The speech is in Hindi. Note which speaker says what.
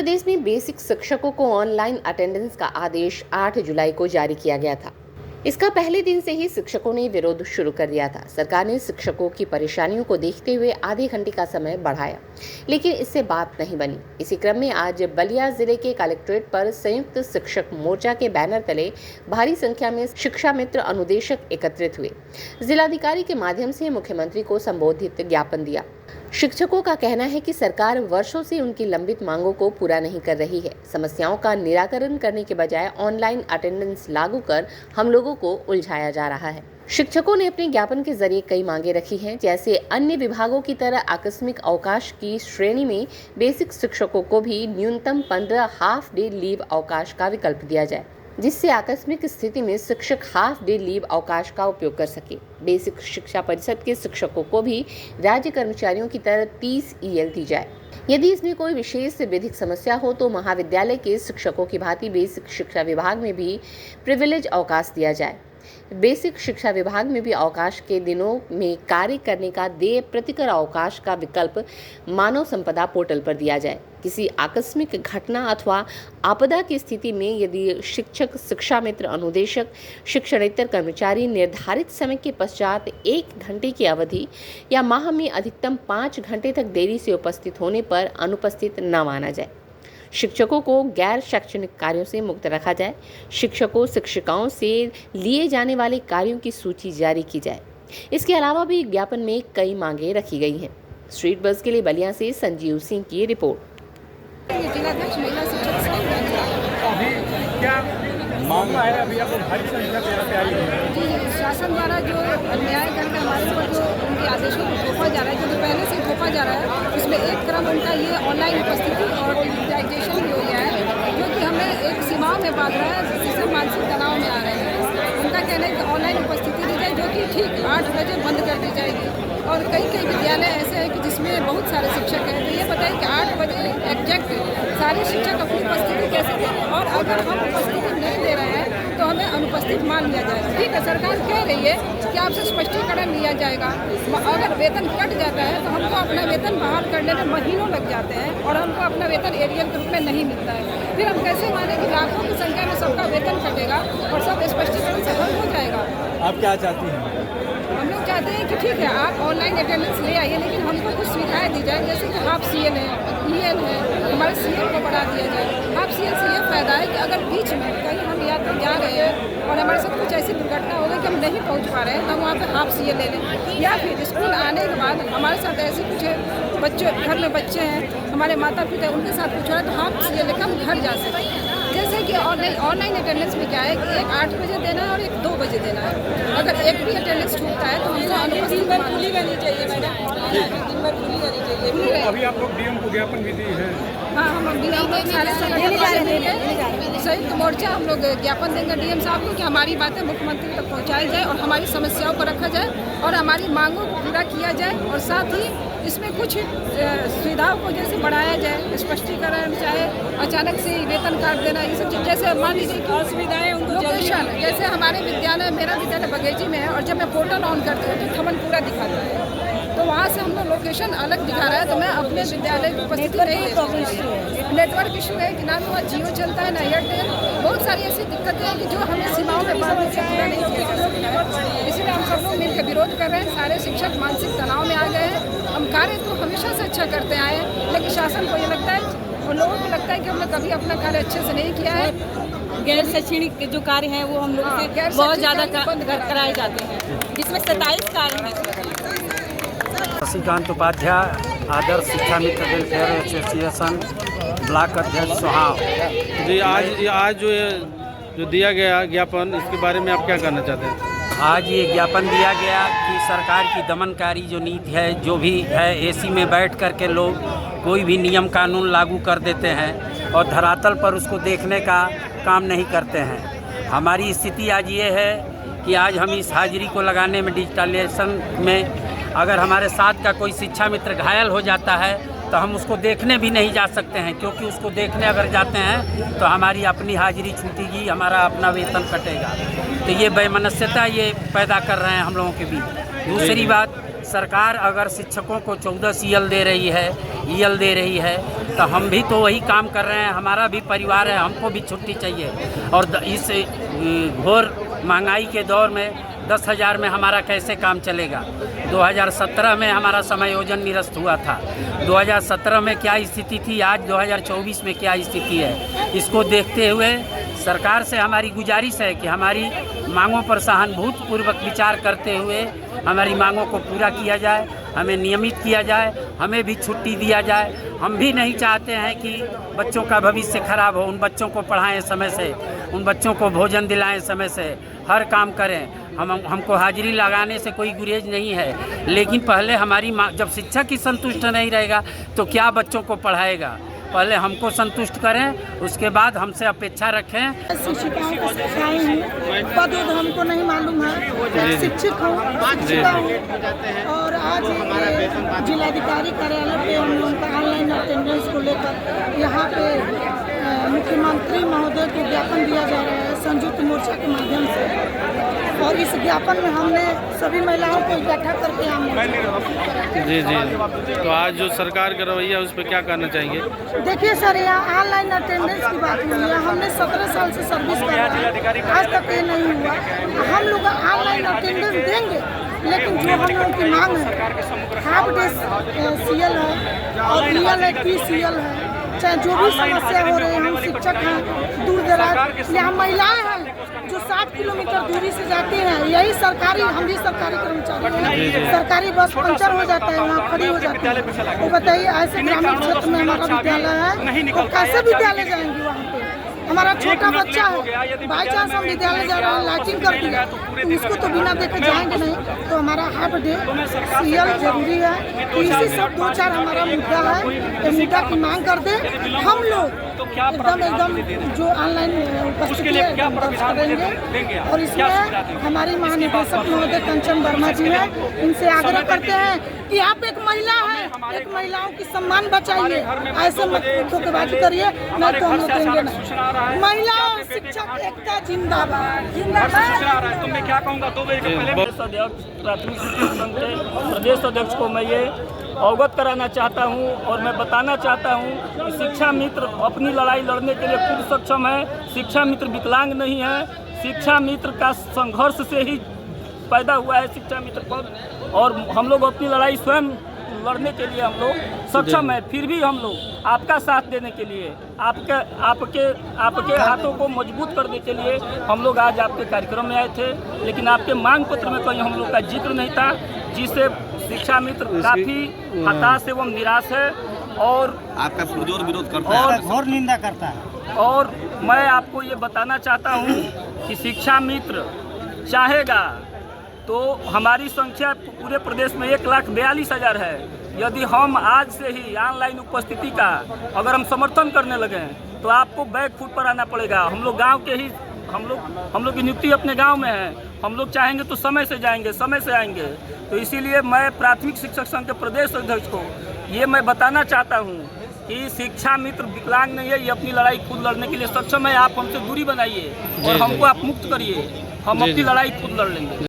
Speaker 1: प्रदेश में बेसिक शिक्षकों को ऑनलाइन अटेंडेंस का आदेश 8 जुलाई को जारी किया गया था। इसका पहले दिन से ही शिक्षकों ने विरोध शुरू कर दिया था। सरकार ने शिक्षकों की परेशानियों को देखते हुए आधे घंटे का समय बढ़ाया, लेकिन इससे बात नहीं बनी। इसी क्रम में आज बलिया जिले के कलेक्ट्रेट पर संयुक्त शिक्षक मोर्चा के बैनर तले भारी संख्या में शिक्षा मित्र अनुदेशक एकत्रित हुए। जिलाधिकारी के माध्यम से मुख्यमंत्री को संबोधित ज्ञापन दिया। शिक्षकों का कहना है कि सरकार वर्षों से उनकी लंबित मांगों को पूरा नहीं कर रही है। समस्याओं का निराकरण करने के बजाय ऑनलाइन अटेंडेंस लागू कर हम लोगों को उलझाया जा रहा है। शिक्षकों ने अपने ज्ञापन के जरिए कई मांगे रखी हैं, जैसे अन्य विभागों की तरह आकस्मिक अवकाश की श्रेणी में बेसिक शिक्षकों को भी न्यूनतम 15 हाफ डे लीव अवकाश का विकल्प दिया जाए, जिससे आकस्मिक स्थिति में शिक्षक हाफ डे लीव अवकाश का उपयोग कर सके। बेसिक शिक्षा परिषद के शिक्षकों को भी राज्य कर्मचारियों की तरह 30 EL दी जाए। यदि इसमें कोई विशेष विधिक समस्या हो तो महाविद्यालय के शिक्षकों की भांति बेसिक शिक्षा विभाग में भी प्रिविलेज अवकाश दिया जाए। बेसिक शिक्षा विभाग में भी अवकाश के दिनों में कार्य करने का देय प्रतिकर अवकाश का विकल्प मानव संपदा पोर्टल पर दिया जाए। किसी आकस्मिक घटना अथवा आपदा की स्थिति में यदि शिक्षक, शिक्षा मित्र, अनुदेशक, शिक्षणेतर कर्मचारी निर्धारित समय के पश्चात 1 घंटे की अवधि या माह में अधिकतम 5 घंटे तक देरी से उपस्थित होने पर अनुपस्थित न माना जाए। शिक्षकों को गैर शैक्षणिक कार्यों से मुक्त रखा जाए। शिक्षकों, शिक्षिकाओं से लिए जाने वाले कार्यों की सूची जारी की जाए। इसके अलावा भी ज्ञापन में कई मांगे रखी गई हैं। स्ट्रीट बस के लिए बलिया से संजीव सिंह की रिपोर्ट।
Speaker 2: क्या मामला है अभी आपको भारी संख्या पे आई है?
Speaker 3: जी, शासन द्वारा जो अन्याय करके हमारे ऊपर जो उनके आदेशों को थोपा जा रहा है, जो पहले से थोपा जा रहा है, उसमें एक क्रम उनका ये ऑनलाइन उपस्थिति और डिजिटाइजेशन भी हो गया है, जो कि हमें एक सीमाओं में बांध रहा है, जिससे मानसिक तनाव में आ रहे हैं। उनका कहना है कि ऑनलाइन उपस्थिति दी जाए, जो कि ठीक 8 बजे बंद कर दी जाएगी। और कई विद्यालय ऐसे हैं कि जिसमें बहुत सारे शिक्षक हैं, तो ये बताइए कि 8 बजे एग्जैक्ट सारे शिक्षक अपनी उपस्थिति कैसे दें, और अगर हम उपस्थिति नहीं दे रहे हैं तो हमें अनुपस्थित मान लिया जाएगा। ठीक है, सरकार कह रही है कि आपसे स्पष्टीकरण लिया जाएगा। अगर वेतन कट जाता है तो हमको अपना वेतन बहाल करने में महीनों लग जाते हैं और हमको अपना वेतन एरियल के रूप में नहीं मिलता है। फिर हम कैसे माने कि लाखों की संख्या में सबका वेतन कटेगा और सब स्पष्टीकरण से हल हो जाएगा?
Speaker 2: आप क्या चाहती हैं?
Speaker 3: हम लोग चाहते हैं कि ठीक है, आप ऑनलाइन अटेंडेंस ले आइए, लेकिन हमको कुछ सुविधाएं दी जाए, जैसे कि हाफ CL है, EL है, हमारे CL को बढ़ा दिया जाए। हाफ CL से ये फायदा है कि अगर बीच में कहीं हम या तो जा रहे हैं और हमारे साथ कुछ ऐसी दुर्घटना हो गई कि हम नहीं पहुंच पा रहे हैं, तो हम वहाँ पे हाफ CL ले लें। या फिर स्कूल आने के बाद हमारे साथ ऐसे कुछ बच्चे, घर में बच्चे हैं, हमारे माता पिता, उनके साथ कुछ हो रहा है, तो हाफ CL लेकर हम घर जा सकते हैं। जैसे कि ऑनलाइन अटेंडेंस में क्या है कि एक 8 बजे देना है और एक 2 बजे देना है। अगर एक भी अटेंडेंस छूटता है तो हमको अनुपस्थित खुली करनी चाहिए मैडम, दिन भर खुली करनी चाहिए।
Speaker 2: अभी आप लोग DM को ज्ञापन भी दिए हैं?
Speaker 3: हाँ, हम DM को सारे संयुक्त मोर्चा हम लोग ज्ञापन देंगे DM साहब को कि हमारी बातें मुख्यमंत्री तक पहुँचाई जाए और हमारी समस्याओं को रखा जाए और हमारी मांगों को पूरा किया जाए। और साथ ही इसमें कुछ सुविधाओं को जैसे बढ़ाया जाए, स्पष्टीकरण, चाहे अचानक से वेतन काट देना, ये सब चीज़। जैसे मान लीजिए कि असुविधाएं लोकेशन, जैसे हमारे विद्यालय, मेरा विद्यालय बगेजी में है और जब मैं पोर्टल ऑन करती हूँ तो थमन पूरा दिखाता है, तो वहाँ से हम लोग लोकेशन अलग दिखा रहा है, तो मैं अपने विद्यालय की उपस्थिति नहीं दे सकती। नेटवर्क इशू है कि ना तो वहाँ जियो चलता है ना एयरटेल, बहुत सारी ऐसी दिक्कतें हैं कि जो हमें सीमाओं में बांधने से पूरा नहीं किया जा सकता है। इसलिए हम सब लोग मिलकर विरोध कर रहे हैं। सारे शिक्षक मानसिक तनाव में आ गए हैं। हम कार्य तो हमेशा से अच्छा करते आए हैं, लेकिन शासन को ये लगता है और लोगों को लगता है कि हमने कभी अपना कार्य अच्छे से नहीं किया है।
Speaker 4: गैर शैक्षणिक जो कार्य हैं वो हम लोग से बहुत ज़्यादा कराए जाते हैं, जिसमें 27 कार्य हैं।
Speaker 5: शशिकांत उपाध्याय, आदर्श शिक्षा मित्र वेलफेयर एसोसिएशन, ब्लॉक अध्यक्ष सोहाव।
Speaker 6: जी, आज जो दिया गया ज्ञापन, इसके बारे में आप क्या कहना चाहते हैं?
Speaker 5: आज ये ज्ञापन दिया गया कि सरकार की दमनकारी जो नीति है, जो भी है, AC में बैठ कर के लोग कोई भी नियम कानून लागू कर देते हैं और धरातल पर उसको देखने का काम नहीं करते हैं। हमारी स्थिति आज ये है कि आज हम इस हाजिरी को लगाने में, डिजिटलाइजेशन में, अगर हमारे साथ का कोई शिक्षा मित्र घायल हो जाता है तो हम उसको देखने भी नहीं जा सकते हैं, क्योंकि उसको देखने अगर जाते हैं तो हमारी अपनी हाजिरी छूटेगी, हमारा अपना वेतन कटेगा। तो ये वैमनस्यता ये पैदा कर रहे हैं हम लोगों के बीच। दूसरी बात, सरकार अगर शिक्षकों को 14 CL दे रही है, ईएल दे रही है, तो हम भी तो वही काम कर रहे हैं, हमारा भी परिवार है, हमको भी छुट्टी चाहिए। और इस घोर महंगाई के दौर में 10,000 में हमारा कैसे काम चलेगा। 2017 में हमारा समायोजन निरस्त हुआ था, 2017 में क्या स्थिति थी, आज 2024 में क्या स्थिति है। इसको देखते हुए सरकार से हमारी गुजारिश है कि हमारी मांगों पर सहानुभूतिपूर्वक विचार करते हुए हमारी मांगों को पूरा किया जाए, हमें नियमित किया जाए, हमें भी छुट्टी दिया जाए। हम भी नहीं चाहते हैं कि बच्चों का भविष्य खराब हो, उन बच्चों को पढ़ाएं समय से, उन बच्चों को भोजन दिलाएं समय से, हर काम करें। हमको हाजिरी लगाने से कोई गुरेज नहीं है, लेकिन पहले हमारी जब शिक्षक ही संतुष्ट नहीं रहेगा तो क्या बच्चों को पढ़ाएगा। पहले हमको संतुष्ट करें, उसके बाद हमसे अपेक्षा रखें।
Speaker 7: शिक्षिकाओं को सिखाई हूँ, पद हमको नहीं मालूम है, शिक्षक हूँ, शिक्षिका हूँ। और आज जिलाधिकारी कार्यालय पे हम लोगों का ऑनलाइन अटेंडेंस को लेकर यहाँ पे मुख्यमंत्री महोदय को ज्ञापन दिया जा रहा है संयुक्त मोर्चा के माध्यम से। और इस ज्ञापन में हमने सभी महिलाओं को इकट्ठा करके हम
Speaker 6: जी जी। तो आज जो सरकार का रवैया उस पर क्या करना चाहेंगे?
Speaker 7: देखिए सर, यहाँ ऑनलाइन अटेंडेंस की बात हुई है, हमने 17 साल से सर्विस कर रहे हैं, आज तक ये नहीं हुआ। हम लोग ऑनलाइन अटेंडेंस देंगे, लेकिन जो हम लोगों की मांग है, हाफ डे CL है और EL है, TCL है, चाहे जो भी समस्या हो रही है, हम शिक्षक हैं, दूर दराज यहाँ महिलाएं हैं जो 7 किलोमीटर दूरी से जाती हैं, यही सरकारी, हम भी सरकारी कर्मचारी हैं, सरकारी बस पंचर हो जाता है, वहाँ खड़ी हो जाती है। तो बताइए, ऐसे ग्रामीण क्षेत्र में हमारा विद्यालय है, तो कैसे विद्यालय जाएंगे वहाँ पे? हमारा छोटा बच्चा है, बाई चांस हम विद्यालय जा रहे हैं, लाइटिंग कर दिया तो उसको तो बिना देखे जाएंगे नहीं। तो हमारा हाफ डे CL जरूरी है। तो इसी सब 2-4 हमारा मुद्दा है, ये मुद्दा की मांग कर दे। हम लोग एकदम जो ऑनलाइन उपस्थिति है दर्ज करेंगे। और इसमें हमारी महानिदेशक महोदय कंचन वर्मा जी हैं, इनसे आग्रह करते हैं कि आप एक महिला है, एक महिलाओं की सम्मान बचाइए, ऐसे मत धोखेबाजी करिए, नहीं तो हम देंगे नहीं। महिला शिक्षक एकता जिंदाबाद जिंदाबाद।
Speaker 2: तो मैं क्या कहूँगा, 2 बजे के पहले
Speaker 8: प्राथमिक शिक्षक संघ के प्रदेश अध्यक्ष को मैं ये अवगत कराना चाहता हूँ और मैं बताना चाहता हूँ कि शिक्षा मित्र अपनी लड़ाई लड़ने के लिए खुद सक्षम है। शिक्षा मित्र विकलांग नहीं है, शिक्षा मित्र का संघर्ष से ही पैदा हुआ है शिक्षा मित्र पद, और हम लोग अपनी लड़ाई स्वयं लड़ने के लिए हम लोग सक्षम है। फिर भी हम लोग आपका साथ देने के लिए, आपके हाथों को मजबूत करने के लिए हम लोग आज आपके कार्यक्रम में आए थे, लेकिन आपके मांग पत्र में कहीं हम लोग का जिक्र नहीं था, जिससे शिक्षा मित्र काफ़ी हताश एवं निराश है और
Speaker 6: आपका पुरजोर विरोध करता है,
Speaker 8: घोर निंदा करता है। और मैं आपको ये बताना चाहता हूँ कि शिक्षा मित्र चाहेगा तो हमारी संख्या पूरे प्रदेश में 1,42,000 है। यदि हम आज से ही ऑनलाइन उपस्थिति का अगर हम समर्थन करने लगे तो आपको बैक फुट पर आना पड़ेगा। हम लोग गांव के ही हम लोग की नियुक्ति अपने गांव में है, हम लोग चाहेंगे तो समय से जाएंगे, समय से आएंगे। तो इसीलिए मैं प्राथमिक शिक्षक संघ के प्रदेश अध्यक्ष को ये मैं बताना चाहता हूँ कि शिक्षा मित्र विकलांग नहीं है, ये अपनी लड़ाई खुद लड़ने के लिए सक्षम है। आप हमसे दूरी बनाइए और हमको आप मुक्त करिए, हम अपनी लड़ाई खुद लड़ लेंगे।